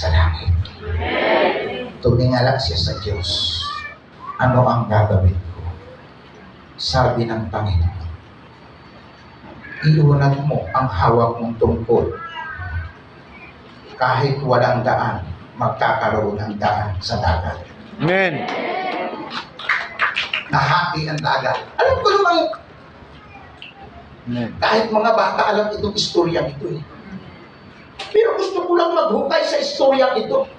sa langit. Tumingala siya sa Diyos. Ano ang gagawin ko? Sabi ng Panginoon, iunat mo ang hawak mong tungkol. Kahit walang daan, magkakaroon ng daan sa dagat. Amen. Nahati ang dagat. Alam ko naman, kahit mga bata alam itong istoryang ito eh. Pero gusto ko lang maghukay sa istoryang ito.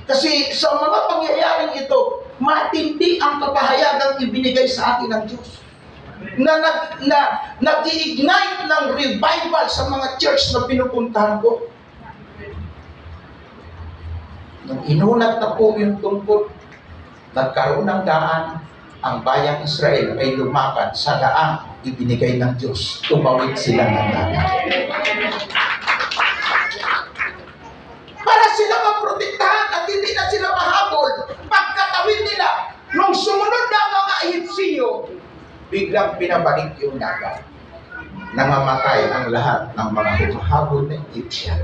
Kasi sa mga pangyayaring ito, matindi ang kapahayagang ibinigay sa atin ng Diyos. Nag-i-ignite ng revival sa mga church na pinupuntahan ko. Nung inunat na po yung tungkol, nagkaroon ng daan, ang bayang Israel ay lumakad sa daang ibinigay ng Diyos. Tumawid sila ng dagat. Para sila maprotektahan at hindi na sila mahabol. Pagkatawid nila, nung sumunod na mga Ehipsyo, biglang pinabalik yung dagat. Nangamatay ang lahat ng mga humahabol na Egyptian.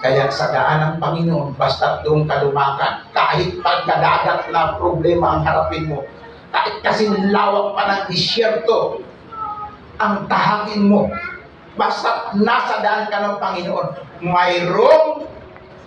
Kaya sa daan ng Panginoon, basta doon ka lumakad, kahit pagkadagat na problema ang harapin mo, kahit kasing lawak pa ng disyerto, ang tahakin mo, basta nasa daan ka ng Panginoon, mayroong